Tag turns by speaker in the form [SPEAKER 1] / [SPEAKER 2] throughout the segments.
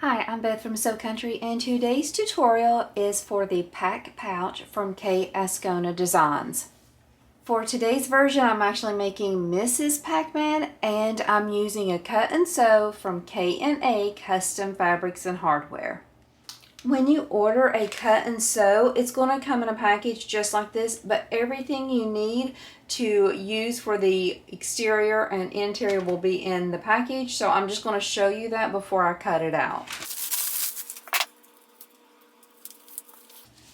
[SPEAKER 1] Hi, I'm Beth from Sew Country, and today's tutorial is for the Pac Pouch from K.Azcona Designs. For today's version, I'm actually making Mrs. Pac-Man, and I'm using a cut and sew from K&A Custom Fabrics and Hardware. When you order a cut and sew, it's going to come in a package just like this, but everything you need to use for the exterior and interior will be in the package. So I'm just going to show you that before I cut it out.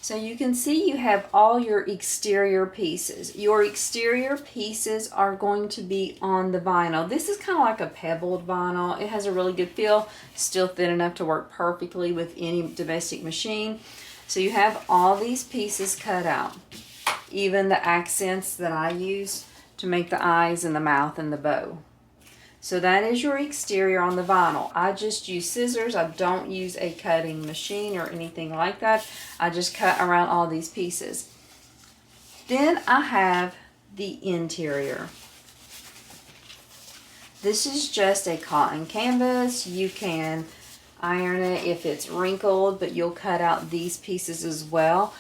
[SPEAKER 1] So you can see you have all your exterior pieces. Your exterior pieces are going to be on the vinyl. This is kind of like a pebbled vinyl. It has a really good feel, still thin enough to work perfectly with any domestic machine. So you have all these pieces cut out, even the accents that I use to make the eyes and the mouth and the bow. So that is your exterior on the vinyl. I just use scissors. I don't use a cutting machine or anything like that. I just cut around all these pieces. Then I have the interior. This is just a cotton canvas. You can iron it if it's wrinkled, but you'll cut out these pieces as well.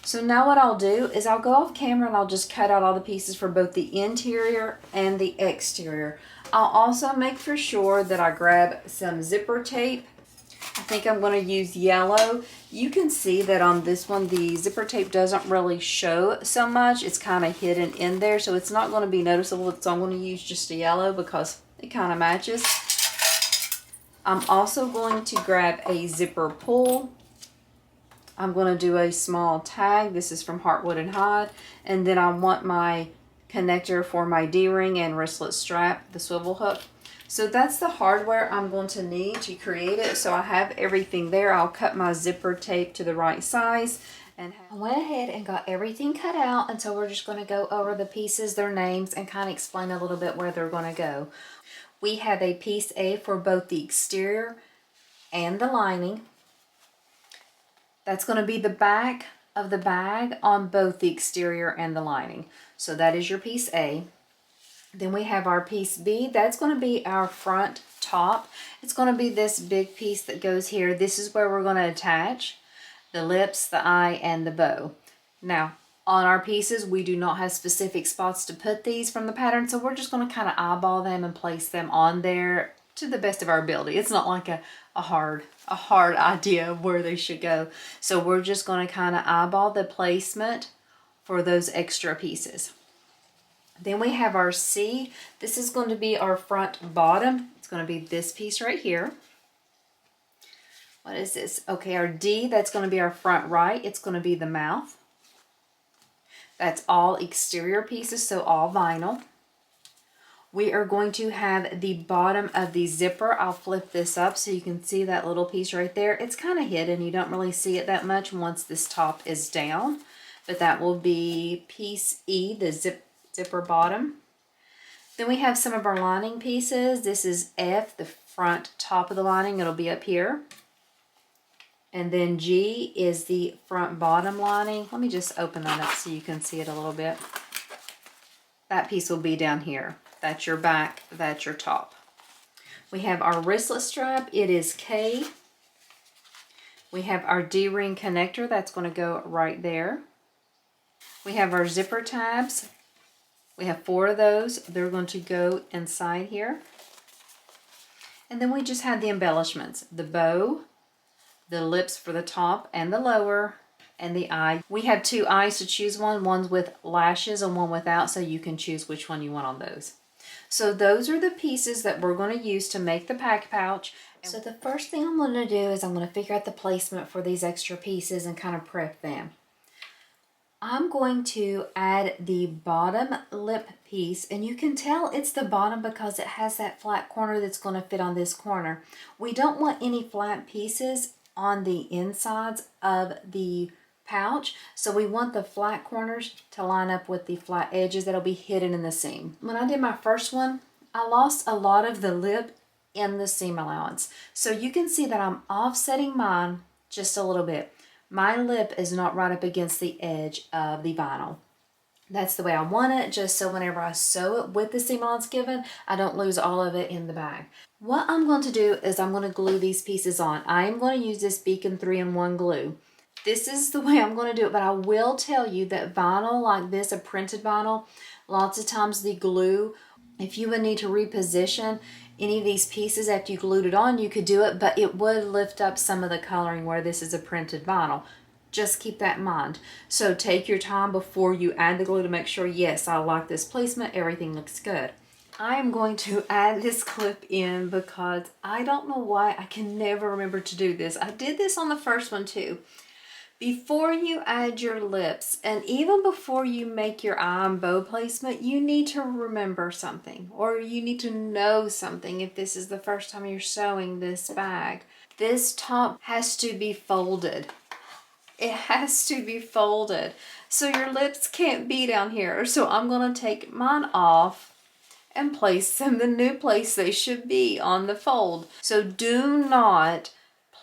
[SPEAKER 1] So now what I'll do is I'll go off camera and I'll just cut out all the pieces for both the interior and the exterior. I'll also make for sure that I grab some zipper tape. I think I'm going to use yellow. You can see that on this one the zipper tape doesn't really show so much. It's kind of hidden in there, so it's not going to be noticeable. So I'm going to use just a yellow because it kind of matches. I'm also going to grab a zipper pull. I'm going to do a small tag. This is from Heartwood and Hide. And then I want my connector for my D-ring and wristlet strap, the swivel hook. So that's the hardware I'm going to need to create it. So I have everything there. I'll cut my zipper tape to the right size. And I went ahead and got everything cut out. And so we're just going to go over the pieces, their names, and kind of explain a little bit where they're going to go. We have a piece A for both the exterior and the lining. That's going to be the back of the bag on both the exterior and the lining. So that is your piece A. Then we have our piece B. That's going to be our front top. It's going to be this big piece that goes here. This is where we're going to attach the lips, the eye, and the bow. Now, on our pieces, we do not have specific spots to put these from the pattern, so we're just going to kind of eyeball them and place them on there to the best of our ability. It's not like a hard idea of where they should go. So we're just going to kind of eyeball the placement for those extra pieces. Then we have our C. This is going to be our front bottom. It's going to be this piece right here. What is this? Okay, our D, that's going to be our front right. It's going to be the mouth. That's all exterior pieces, so all vinyl. We are going to have the bottom of the zipper. I'll flip this up so you can see that little piece right there. It's kind of hidden. You don't really see it that much once this top is down. But that will be piece E, the zipper bottom. Then we have some of our lining pieces. This is F, the front top of the lining. It'll be up here. And then G is the front bottom lining. Let me just open that up so you can see it a little bit. That piece will be down here. That's your back, that's your top. We have our wristlet strap, it is K. We have our D-ring connector, that's going to go right there. We have our zipper tabs. We have 4 of those. They're going to go inside here. And then we just have the embellishments, the bow, the lips for the top and the lower, and the eye. We have 2 eyes to choose one. One's with lashes and one without, so you can choose which one you want on those. So those are the pieces that we're going to use to make the Pac Pouch. So the first thing I'm going to do is I'm going to figure out the placement for these extra pieces and kind of prep them. I'm going to add the bottom lip piece, and you can tell it's the bottom because it has that flat corner that's going to fit on this corner. We don't want any flat pieces on the insides of the pouch, so we want the flat corners to line up with the flat edges that'll be hidden in the seam. When I did my first one, I lost a lot of the lip in the seam allowance. So you can see that I'm offsetting mine just a little bit. My lip is not right up against the edge of the vinyl. That's the way I want it, just so whenever I sew it with the seam allowance given, I don't lose all of it in the bag. What I'm going to do is I'm going to glue these pieces on. I am going to use this Beacon 3-in-1 glue. This is the way I'm going to do it, but I will tell you that vinyl like this, a printed vinyl, lots of times the glue, if you would need to reposition any of these pieces after you glued it on, you could do it, but it would lift up some of the coloring where this is a printed vinyl. Just keep that in mind. So take your time before you add the glue to make sure, yes, I like this placement, everything looks good. I am going to add this clip in because I don't know why I can never remember to do this. I did this on the first one too. Before you add your lips, and even before you make your eye and bow placement, you need to remember something, or you need to know something if this is the first time you're sewing this bag. This top has to be folded. It has to be folded. So your lips can't be down here. So I'm going to take mine off and place them the new place they should be, on the fold. So do not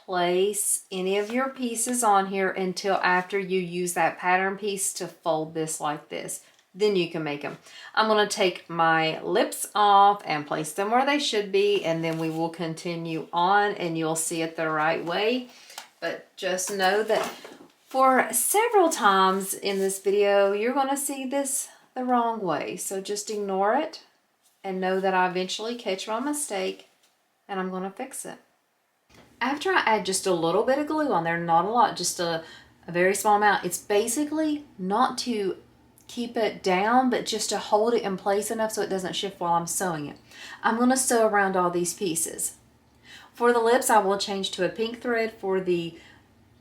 [SPEAKER 1] place any of your pieces on here until after you use that pattern piece to fold this like this. Then you can make them. I'm going to take my lips off and place them where they should be, and then we will continue on and you'll see it the right way. But just know that for several times in this video, you're going to see this the wrong way. So just ignore it and know that I eventually catch my mistake and I'm going to fix it. After I add just a little bit of glue on there, not a lot, just a very small amount, it's basically not to keep it down, but just to hold it in place enough so it doesn't shift while I'm sewing it. I'm going to sew around all these pieces. For the lips, I will change to a pink thread. For the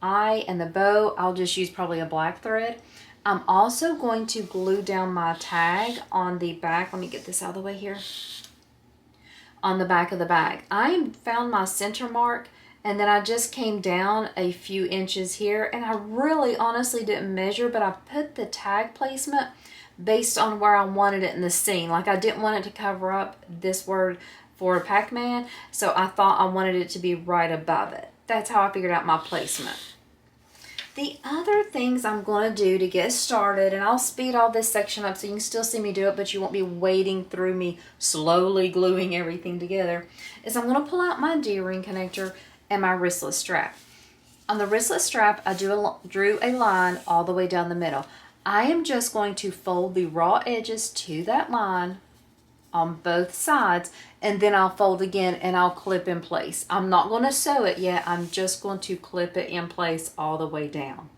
[SPEAKER 1] eye and the bow, I'll just use probably a black thread. I'm also going to glue down my tag on the back. Let me get this out of the way here. On the back of the bag. I found my center mark, and then I just came down a few inches here, and I really honestly didn't measure, but I put the tag placement based on where I wanted it in the seam. Like I didn't want it to cover up this word for Pac-Man, so I thought I wanted it to be right above it. That's how I figured out my placement. The other things I'm going to do to get started, and I'll speed all this section up so you can still see me do it, but you won't be wading through me slowly gluing everything together, is I'm going to pull out my D-ring connector and my wristlet strap. On the wristlet strap, I drew a line all the way down the middle. I am just going to fold the raw edges to that line on both sides, and then I'll fold again and I'll clip in place. I'm not going to sew it yet. I'm just going to clip it in place all the way down.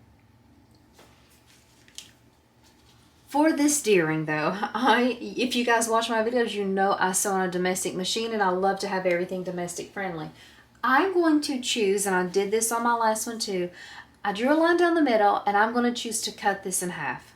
[SPEAKER 1] For this D-ring though, if you guys watch my videos, you know I sew on a domestic machine and I love to have everything domestic friendly. I'm going to choose, and I did this on my last one too, I drew a line down the middle and I'm going to choose to cut this in half.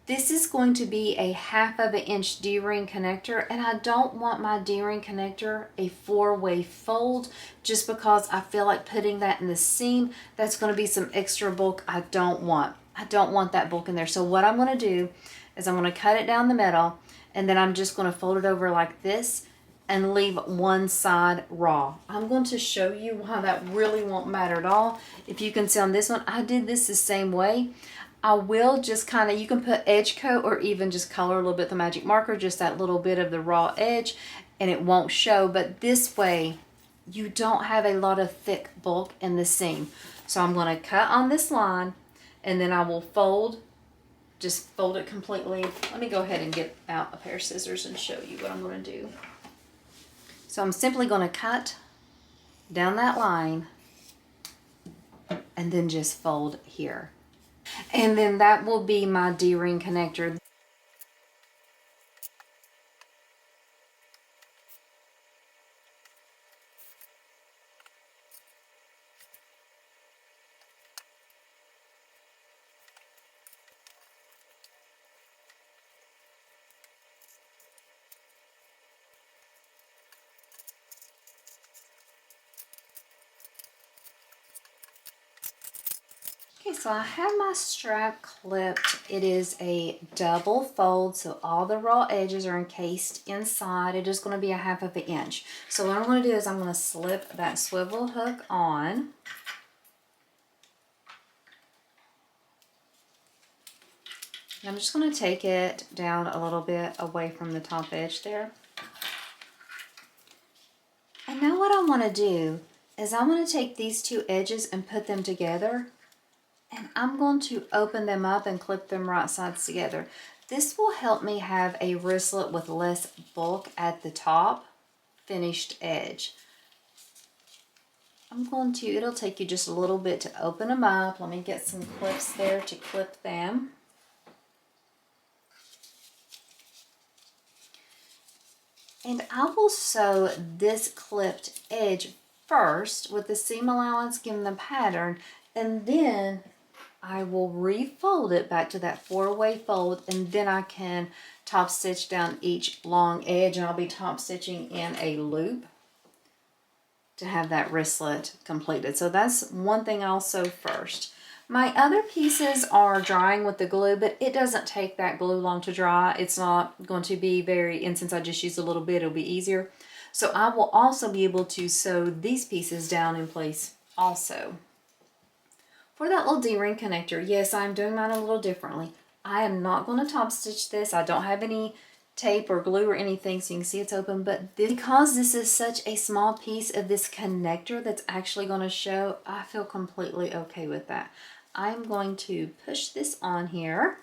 [SPEAKER 1] This is going to be a 1/2 inch D-ring connector, and I don't want my D-ring connector a 4-way fold just because I feel like putting that in the seam, that's going to be some extra bulk I don't want. I don't want that bulk in there. So what I'm going to do is I'm going to cut it down the middle, and then I'm just going to fold it over like this and leave one side raw. I'm going to show you why that really won't matter at all. If you can see on this one, I did this the same way. I will just kind of, you can put edge coat or even just color a little bit with the magic marker, just that little bit of the raw edge, and it won't show. But this way, you don't have a lot of thick bulk in the seam. So I'm going to cut on this line, and then I will fold, just fold it completely. Let me go ahead and get out a pair of scissors and show you what I'm going to do. So I'm simply going to cut down that line and then just fold here. And then that will be my D-ring connector. Okay, so I have my strap clipped. It is a double fold, so all the raw edges are encased inside. It is going to be a 1/2 inch. So what I'm going to do is I'm going to slip that swivel hook on. I'm just going to take it down a little bit away from the top edge there. And now what I want to do is I want to take these two edges and put them together. And I'm going to open them up and clip them right sides together. This will help me have a wristlet with less bulk at the top, finished edge. It'll take you just a little bit to open them up. Let me get some clips there to clip them. And I will sew this clipped edge first with the seam allowance given the pattern, and then I will refold it back to that 4-way fold, and then I can top stitch down each long edge, and I'll be top stitching in a loop to have that wristlet completed. So that's one thing I'll sew first. My other pieces are drying with the glue, but it doesn't take that glue long to dry. It's not going to be very, and since I just used a little bit, it'll be easier. So I will also be able to sew these pieces down in place also. For that little D-ring connector, yes, I'm doing mine a little differently. I am not going to top stitch this. I don't have any tape or glue or anything, so you can see it's open, but because this is such a small piece of this connector that's actually going to show, I feel completely okay with that. I'm going to push this on here.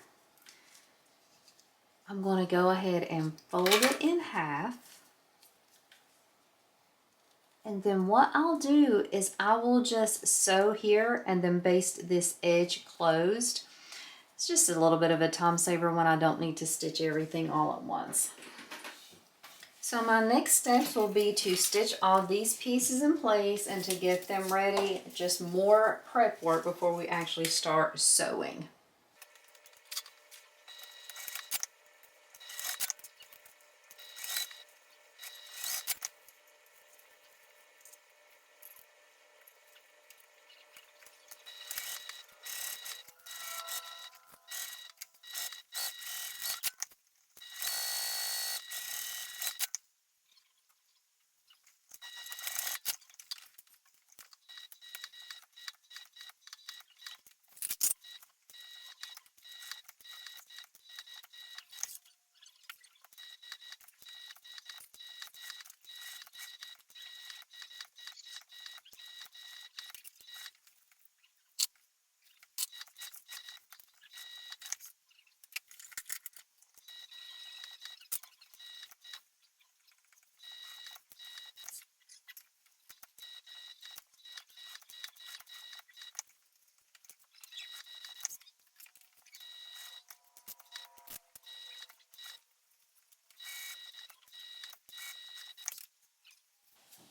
[SPEAKER 1] I'm going to go ahead and fold it in half. And then what I'll do is I will just sew here and then baste this edge closed. It's just a little bit of a time saver when I don't need to stitch everything all at once. So my next steps will be to stitch all these pieces in place and to get them ready, just more prep work before we actually start sewing.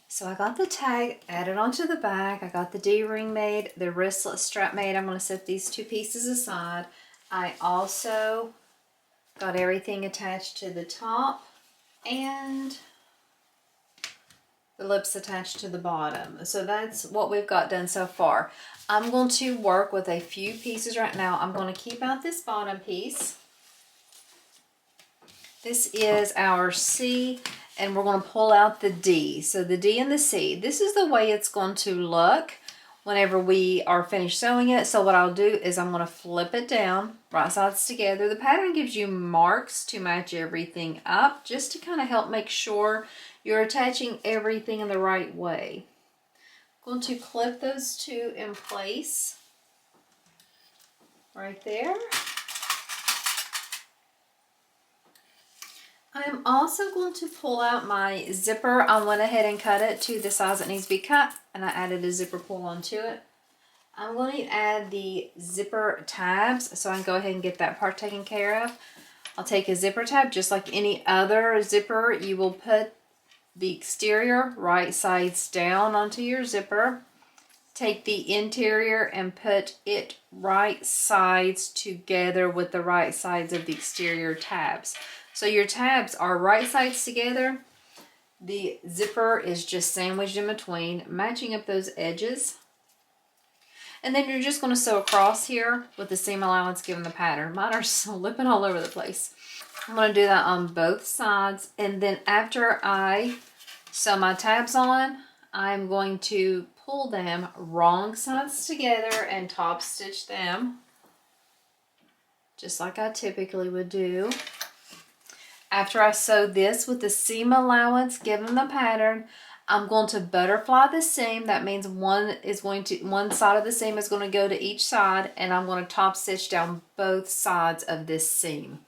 [SPEAKER 1] So I got the tag added onto the back. I got the D-ring made, the wristlet strap made. I'm going to set these two pieces aside. I also got everything attached to the top and the lips attached to the bottom. So that's what we've got done so far. I'm going to work with a few pieces right now. I'm going to keep out this bottom piece. This is our C, and we're going to pull out the D. So the D and the C, this is the way it's going to look whenever we are finished sewing it. So what I'll do is I'm going to flip it down, right sides together. The pattern gives you marks to match everything up, just to kind of help make sure you're attaching everything in the right way. I'm going to clip those two in place right there. I'm also going to pull out my zipper. I went ahead and cut it to the size it needs to be cut, and I added a zipper pull onto it. I'm going to add the zipper tabs so I can go ahead and get that part taken care of. I'll take a zipper tab just like any other zipper. You will put the exterior right sides down onto your zipper. Take the interior and put it right sides together with the right sides of the exterior tabs. So your tabs are right sides together. The zipper is just sandwiched in between, matching up those edges. And then you're just going to sew across here with the seam allowance given the pattern. Mine are slipping all over the place. I'm going to do that on both sides. And then after I sew my tabs on, I'm going to pull them wrong sides together and top stitch them. just like I typically would do. After I sew this with the seam allowance given the pattern, I'm going to butterfly the seam. That means one side of the seam is going to go to each side, and I'm going to top stitch down both sides of this seam.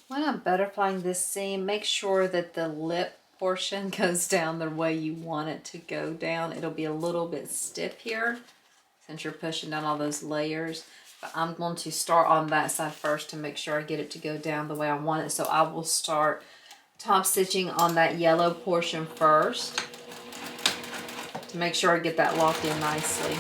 [SPEAKER 1] When I'm butterflying this seam, make sure that the lip portion goes down the way you want it to go down. It'll be a little bit stiff here since you're pushing down all those layers. But I'm going to start on that side first to make sure I get it to go down the way I want it. So I will start top stitching on that yellow portion first to make sure I get that locked in nicely.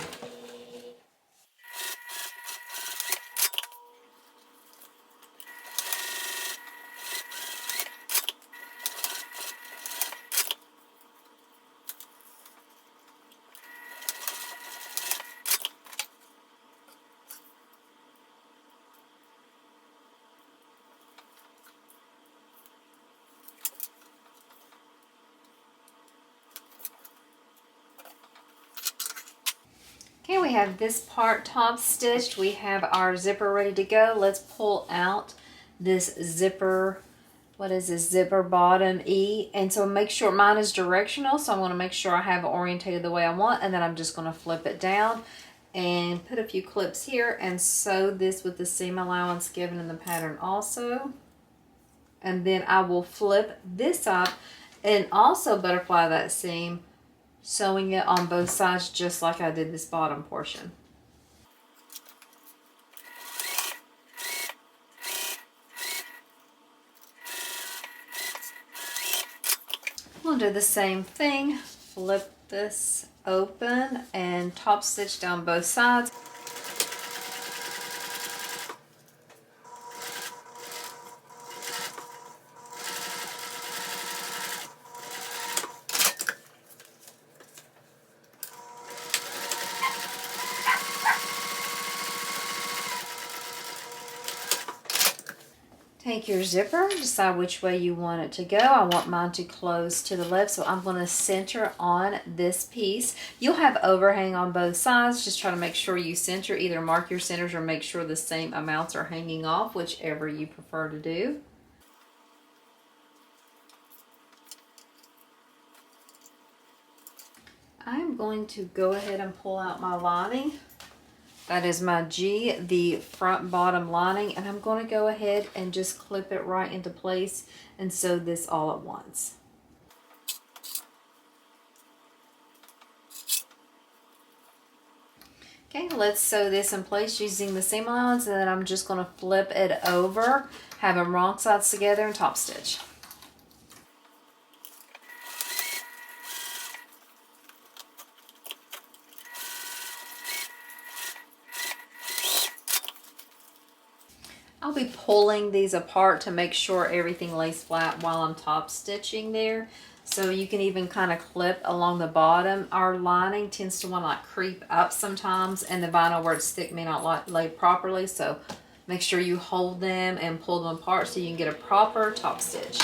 [SPEAKER 1] Okay, we have this part top stitched. We have our zipper ready to go. Let's pull out this zipper. What is this? Zipper bottom E. And so make sure mine is directional, so I want to make sure I have it orientated the way I want, and then I'm just going to flip it down and put a few clips here and sew this with the seam allowance given in the pattern also. And then I will flip this up and also butterfly that seam, sewing it on both sides just like I did this bottom portion. We'll do the same thing, flip this open and top stitch down both sides. Take your zipper, decide which way you want it to go. I want mine to close to the left, so I'm going to center on this piece. You'll have overhang on both sides. Just try to make sure you center, either mark your centers or make sure the same amounts are hanging off, whichever you prefer to do. I'm going to go ahead and pull out my lining. That is my G, the front bottom lining, and I'm going to go ahead and just clip it right into place and sew this all at once. Okay, let's sew this in place using the seam allowance, and then I'm just going to flip it over, have them wrong sides together, and top stitch. I'll be pulling these apart to make sure everything lays flat while I'm top stitching there. So you can even kind of clip along the bottom. Our lining tends to want to like creep up sometimes, and the vinyl where it's thick may not lay properly. So make sure you hold them and pull them apart so you can get a proper top stitch.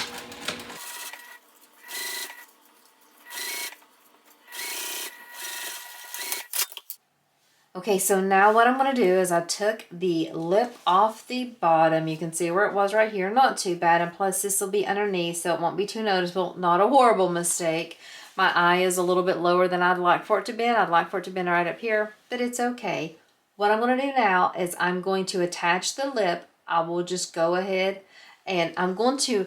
[SPEAKER 1] Okay, so now what I'm going to do is I took the lip off the bottom. You can see where it was right here. Not too bad. And plus this will be underneath, so it won't be too noticeable. Not a horrible mistake. My eye is a little bit lower than I'd like for it to be. I'd like for it to be right up here, but it's okay. What I'm going to do now is I'm going to attach the lip. I will just go ahead and I'm going to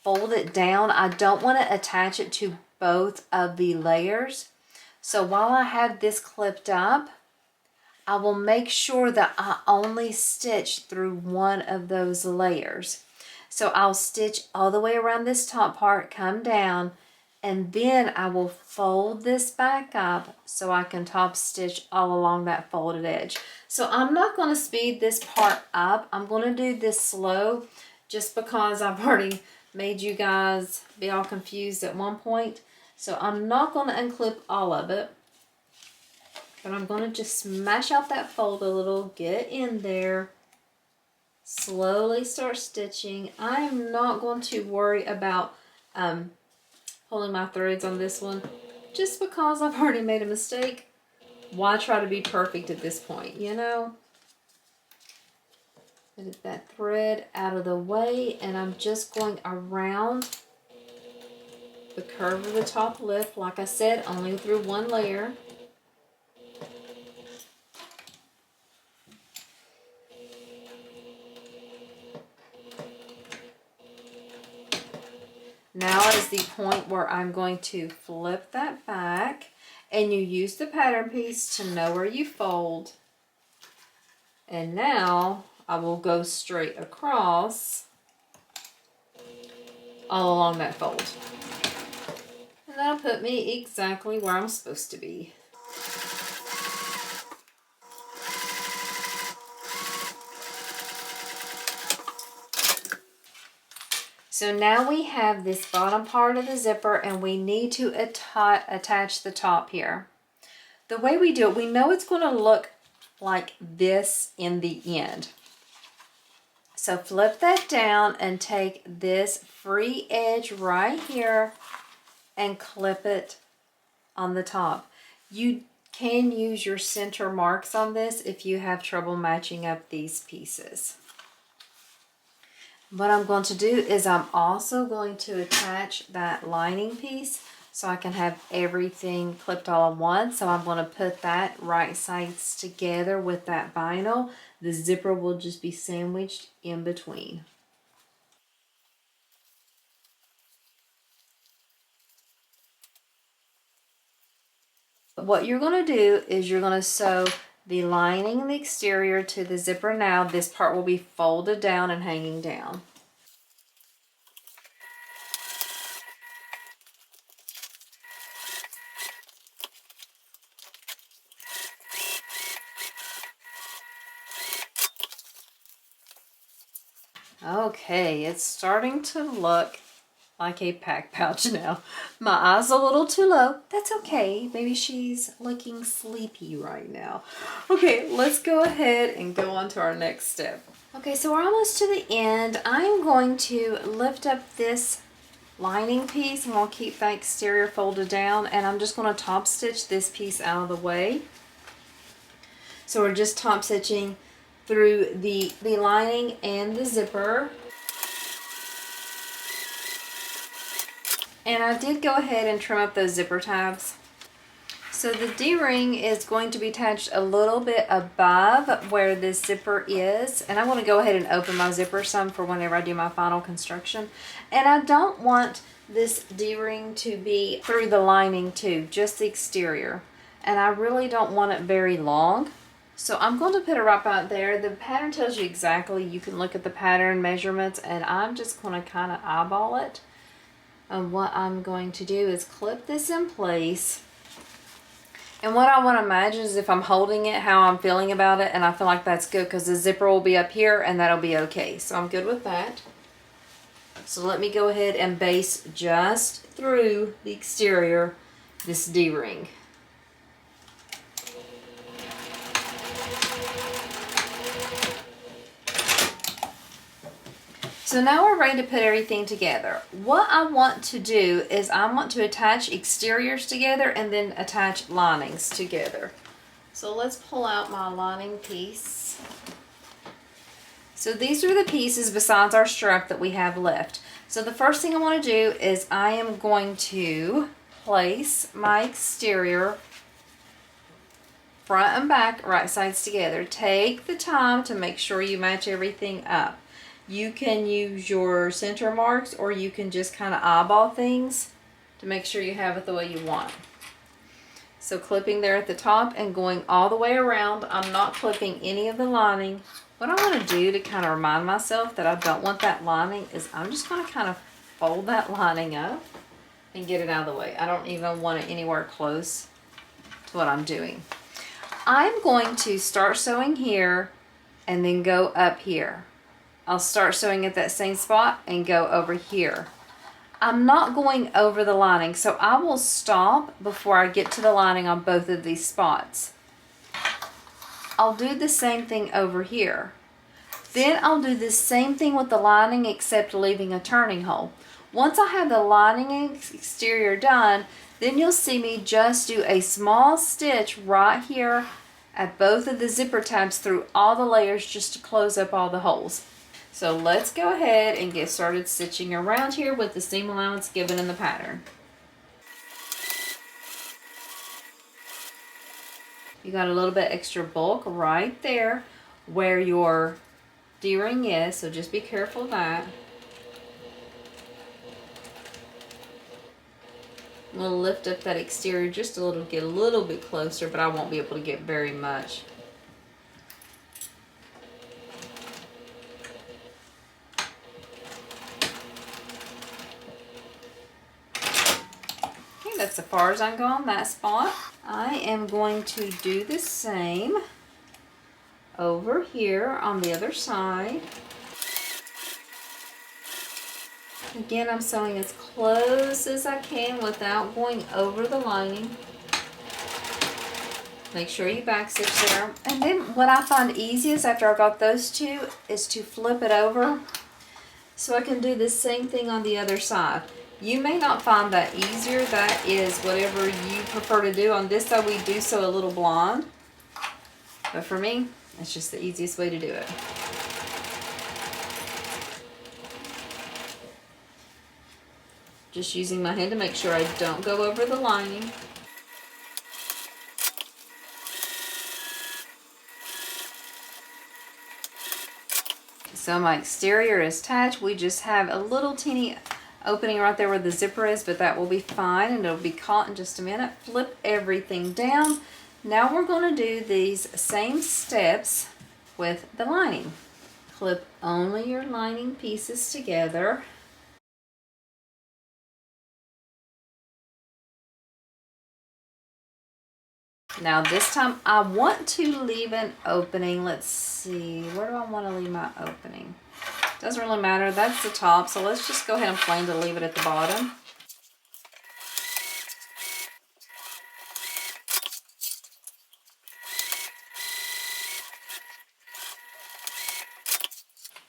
[SPEAKER 1] fold it down. I don't want to attach it to both of the layers. So while I have this clipped up, I will make sure that I only stitch through one of those layers. So I'll stitch all the way around this top part, come down, and then I will fold this back up so I can top stitch all along that folded edge. So I'm not going to speed this part up. I'm going to do this slow just because I've already made you guys be all confused at one point. So I'm not going to unclip all of it. But I'm going to just smash out that fold a little, get in there, slowly start stitching. I'm not going to worry about pulling my threads on this one, just because I've already made a mistake. Why try to be perfect at this point, you know? Get that thread out of the way, and I'm just going around the curve of the top lip. Like I said, only through one layer. Now is the point where I'm going to flip that back, and you use the pattern piece to know where you fold. And now I will go straight across all along that fold. And that'll put me exactly where I'm supposed to be. So now we have this bottom part of the zipper, and we need to attach the top here. The way we do it, we know it's going to look like this in the end. So flip that down and take this free edge right here and clip it on the top. You can use your center marks on this if you have trouble matching up these pieces. What I'm going to do is I'm also going to attach that lining piece so I can have everything clipped all at once. So I'm going to put that right sides together with that vinyl. The zipper will just be sandwiched in between. What you're going to do is you're going to sew the lining and the exterior to the zipper now. This part will be folded down and hanging down. Okay, it's starting to look like a Pac Pouch now. My eye's a little too low. That's okay. Maybe she's looking sleepy right now. Okay, let's go ahead and go on to our next step. Okay, so we're almost to the end. I'm going to lift up this lining piece. I'm going to keep the exterior folded down, and I'm just going to top stitch this piece out of the way. So we're just top stitching through the lining and the zipper. And I did go ahead and trim up those zipper tabs. So the D-ring is going to be attached a little bit above where this zipper is. And I want to go ahead and open my zipper some for whenever I do my final construction. And I don't want this D-ring to be through the lining too, just the exterior. And I really don't want it very long. So I'm going to put it right about there. The pattern tells you exactly. You can look at the pattern measurements, and I'm just going to kind of eyeball it. And what I'm going to do is clip this in place. And what I want to imagine is if I'm holding it, how I'm feeling about it, and I feel like that's good because the zipper will be up here and that'll be okay. So I'm good with that. So let me go ahead and base just through the exterior this D-ring. So now we're ready to put everything together. What I want to do is I want to attach exteriors together and then attach linings together. So let's pull out my lining piece. So these are the pieces besides our strap that we have left. So the first thing I want to do is I am going to place my exterior front and back right sides together. Take the time to make sure you match everything up. You can use your center marks, or you can just kind of eyeball things to make sure you have it the way you want. So clipping there at the top and going all the way around. I'm not clipping any of the lining. What I want to do to kind of remind myself that I don't want that lining is I'm just going to kind of fold that lining up and get it out of the way. I don't even want it anywhere close to what I'm doing. I'm going to start sewing here and then go up here. I'll start sewing at that same spot and go over here. I'm not going over the lining, so I will stop before I get to the lining on both of these spots. I'll do the same thing over here. Then I'll do the same thing with the lining except leaving a turning hole. Once I have the lining exterior done, then you'll see me just do a small stitch right here at both of the zipper tabs through all the layers just to close up all the holes. So let's go ahead and get started stitching around here with the seam allowance given in the pattern. You got a little bit extra bulk right there where your D-ring is, so just be careful of that. I'm going to lift up that exterior just a little, get a little bit closer, but I won't be able to get very much. Okay, that's as far as I go on that spot. I am going to do the same over here on the other side. Again, I'm sewing as close as I can without going over the lining. Make sure you backstitch there. And then what I find easiest after I got those two is to flip it over so I can do the same thing on the other side. You may not find that easier. That is whatever you prefer to do. On this side we do sew a little blonde, but for me that's just the easiest way to do it. Just using my hand to make sure I don't go over the lining. So my exterior is attached. We just have a little teeny opening right there where the zipper is, but that will be fine and it'll be caught in just a minute. Flip everything down. Now we're going to do these same steps with the lining. Clip only your lining pieces together. Now this time I want to leave an opening. Let's see, where do I want to leave my opening? Doesn't really matter, that's the top, so let's just go ahead and plan to leave it at the bottom.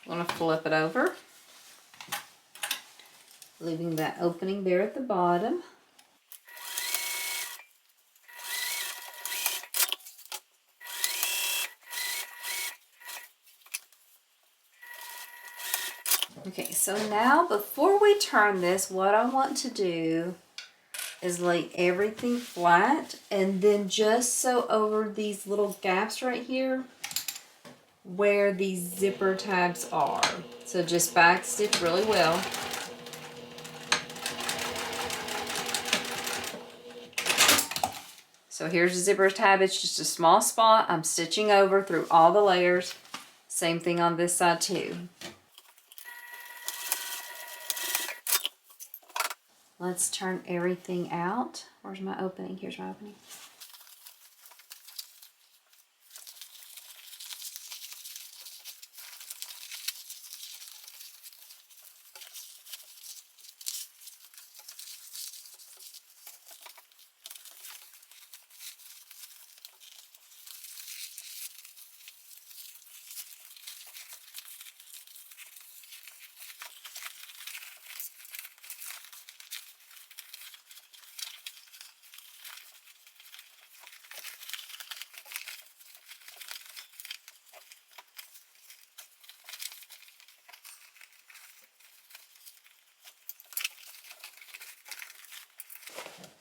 [SPEAKER 1] I'm going to flip it over, leaving that opening there at the bottom. Okay, so now before we turn this, what I want to do is lay everything flat and then just sew over these little gaps right here where these zipper tabs are. So just back stitch really well. So here's the zipper tab. It's just a small spot. I'm stitching over through all the layers. Same thing on this side too. Let's turn everything out. Where's my opening? Here's my opening.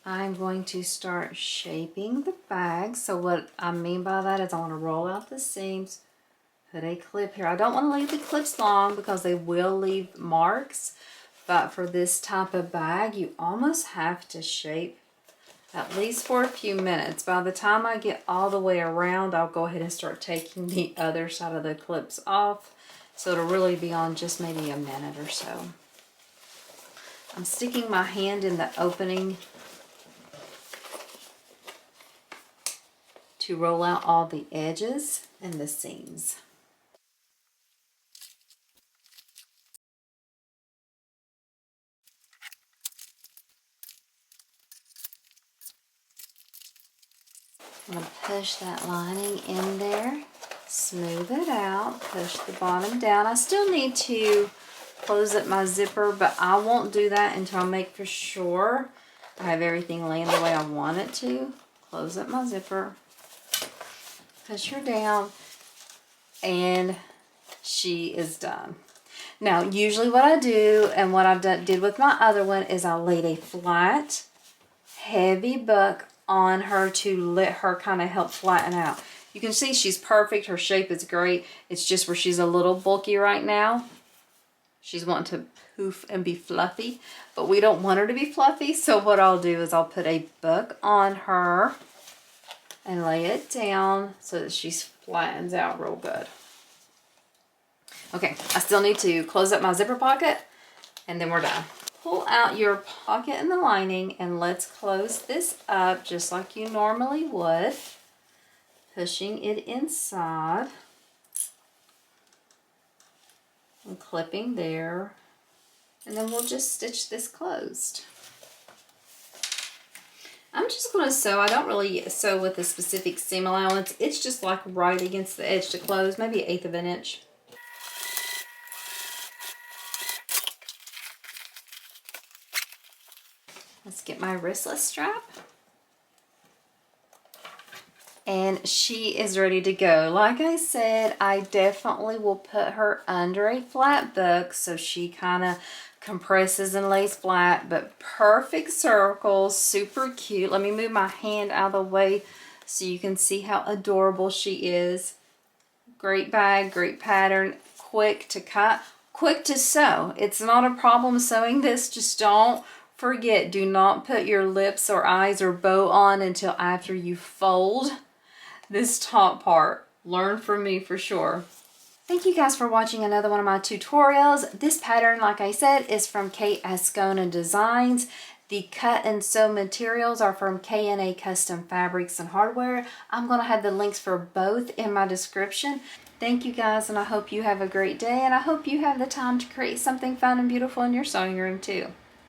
[SPEAKER 1] I'm going to start shaping the bag. So what I mean by that is I want to roll out the seams, put a clip here. I don't want to leave the clips long because they will leave marks, but for this type of bag you almost have to shape at least for a few minutes. By the time I get all the way around, I'll go ahead and start taking the other side of the clips off, so it'll really be on just maybe a minute or so. I'm sticking my hand in the opening to roll out all the edges and the seams. I'm going to push that lining in there, smooth it out, push the bottom down. I still need to close up my zipper, but I won't do that until I make for sure I have everything laying the way I want it to. Close up my zipper, push her down, and she is done. Now, usually what I do, and what I've did with my other one, is I laid a flat, heavy book on her to let her kind of help flatten out. You can see she's perfect. Her shape is great. It's just where she's a little bulky right now. She's wanting to poof and be fluffy, but we don't want her to be fluffy. So what I'll do is I'll put a book on her and lay it down so that she flattens out real good. Okay, I still need to close up my zipper pocket and then we're done. Pull out your pocket and the lining and let's close this up just like you normally would, pushing it inside and clipping there, and then we'll just stitch this closed. I'm just going to sew. I don't really sew with a specific seam allowance. It's just like right against the edge to close, maybe 1/8 of an inch. Let's get my wristless strap. And she is ready to go. Like I said, I definitely will put her under a flat book so she kind of compresses and lays flat, but perfect circles, super cute. Let me move my hand out of the way so you can see how adorable she is. Great bag, great pattern, quick to cut, quick to sew. It's not a problem sewing this, just don't forget, do not put your lips or eyes or bow on until after you fold this top part. Learn from me for sure. Thank you guys for watching another one of my tutorials. This pattern, like I said, is from K.Azcona Designs. The cut and sew materials are from K&A Custom Fabrics and Hardware. I'm going to have the links for both in my description. Thank you guys, and I hope you have a great day, and I hope you have the time to create something fun and beautiful in your sewing room too.